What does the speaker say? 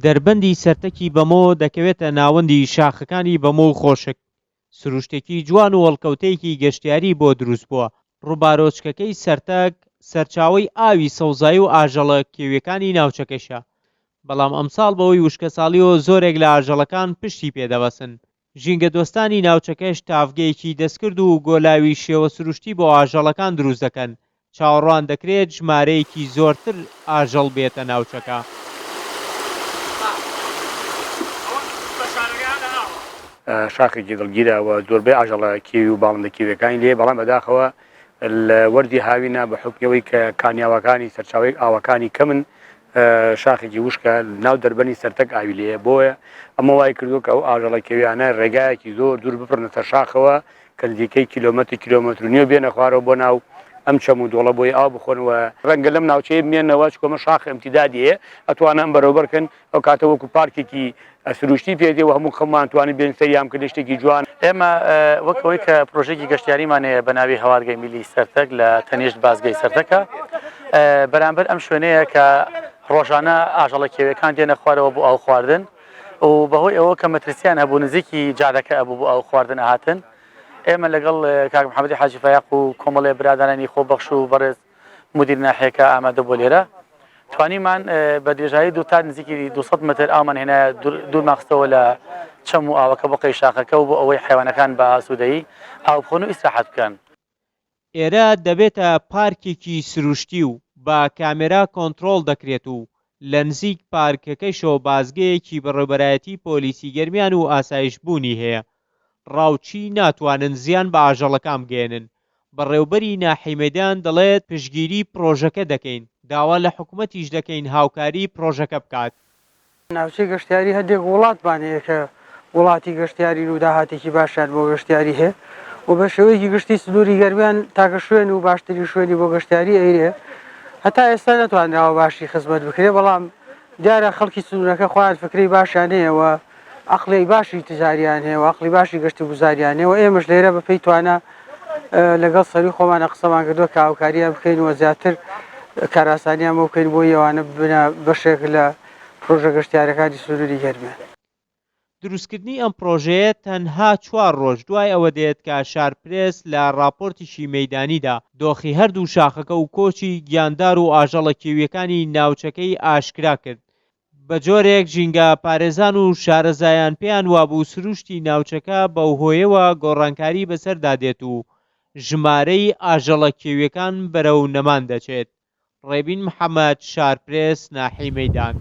دەربەندی سەرتەکی بەمۆ دەکەوێتە ناوەندی شاخەکانی بەمۆ و خۆشک. سروشتێکی جوان و وەڵکەوتەیەکی گەشتیاری بۆ دروست بووە. ڕووبارۆچکەکەی سەرتەک سەرچاوەی ئاوی سەوزایی و ئاژەڵە کێویەکانی ناوچەکەشە. بەڵام ئەمساڵ بەوەی وشکەساڵیەوە زۆرێک لە ئاژەڵەکان پشتی پێدەبەسن. ژینگە دۆستانی ناوچەکەش تافگەیەکی دەستکرد و گۆلاوی شێوە سروشتی بۆ ئاژەڵەکان دروست دەکەن. چاوەڕوان دەکرێت ژمارەیەکی زۆرتر ئاژەڵ بێتە ناوچەکە. شاخێکی دڵگیرەوە زۆربەی ئاژەڵە کێوی و باڵندە کێویەکانی لێ، بەڵام بەداخەوە لە وەردی هاوینە بە حکمەوەی کە کانیاوەکانی سەرچاوی ئاوەکانی کەمن، شاخێکی وشکە ناو دەربەنی سەرتەک ئاوی لێە. بۆیە ئەمە وای کردو کە ئەو ئاژەڵە کێویانە ڕێگایەکی زۆر دوور بپڕنەتە شاخەوە کە نزیکەی کیلۆمەتر و نیو بێنە خوارەوە بۆ ناو ئەم چەم و دۆڵە بۆی ئاو بخۆنەوە. ڕەنگە لەم ناوچەیە بمێنەوە چکۆمە شاخ ئەمتیدادیە ئەتوانە ئەم بەرەوبەرکەن ئەو کاتە وەکو پارکێکی سروشتی پێدێ و هەموو خەممان توانین بێن سەریام کرد شتێکی جوان. ئێمە وەکەوەی کە پرۆژێکی گەشتیاریمانەیە بە ناوی هەوارگەی میلی سەرتەک لە تەنیشت بازگەی سەرتەکە، بەرامبەر ئەم شوێنەیە کە ڕۆژانە ئاژەڵە کێویەکان دێنە خوارەوە بۆ ئاو خواردن و بەهۆی ئەوە کە مەترسیان هەبوو نزیکی جارەکە ئەبوو بۆ ئاو خواردن ئاهاتن. ئێمە لەگەڵ کاک محەممەدی حاجی فایق و کۆمەڵێ برادرانی خۆبەخش و بەڕێز مدیر ناحیەکە ئامادە بۆ لێرە توانیمان بە درێژایی دوو تا نزیکی 200 متر ئاومان هێنا دوور ماخستەوە لە چەم و ئاوەکە بۆ قەی شاخەکە و بۆ ئەوەی حیوانەکان بە ئاسوودەیی ئاو بخۆن و ئیسراحەت بکەن. ئێرە دەبێتە پارکێکی سروشتی و با کامێرا کۆنتڕۆڵ دەکرێت و لە نزیک پارکەکەیشەوە بازگەیەکی بەڕێوەبەرایەتی پۆلیسی گەرمیان و ئاسایش بوونی هەیە. ڕاوچی ناتوانن زیان بە ئاژەڵەکان بگێنن. بەڕێوەبەری ناحیمەدان دەڵێت پشتگیری پرۆژەکە دەکەین، داوا لە حکوومەتیش دەکەین هاوکاری پرۆژەکە بکات. ناوچەی گەشتیاری هەندێک وڵاتبانەیە کە وڵاتی گەشتیاری و داهاتێکی باشیان بۆ گەشتیاری هەیە و بە شێوەیەکی گشتی سنووری گەرمیان تاکە شوێن و باشترین شوێنی بۆ گەشتیاری ئەیرێ. هەتا ئێستا نەتوانراوە باشی خزمەت بکرێ، بەڵام دیارە خەڵکی سنوورەکە خۆیان فکری باشیان هەیە و عەقڵی باشی تجاریان هەیە و عەقڵی باشی گەشتی گوزاریان هەیە و ئێمەش لێرە بەپێی توانە لەگەڵ سەروی خۆمانە قسەمان کردووە کە هاوکاریان بکەین و زیاتر کاراسانیان بۆ بکەین بۆ ئەوانە ببنە بەشێک لە پرۆژە گەشتیارەکانی سنووری گەرمیان. دروستکردنی ئەم پرۆژەیە تەنها 4 ڕۆژ دوای ئەوە دێت کە شارپرێس لە راپۆرتیشی مەیدانیدا دۆخی هەردوو شاخەکە و کۆچی گیاندار و ئاژەڵە کێویەکانی ناوچەکەی ئاشکرا کرد. بە جۆرێک ژینگە پارێزان و شارەزایان پێیان وابوو سروشتی ناوچەکە بەو هۆیەوە گۆڕانکاری بەسەردا دێت و ژمارەی ئاژەڵە کێویەکان بەرەو نەمان دەچێت. ڕێبین محەممەد، شارپرێس، ناحی مەیدان.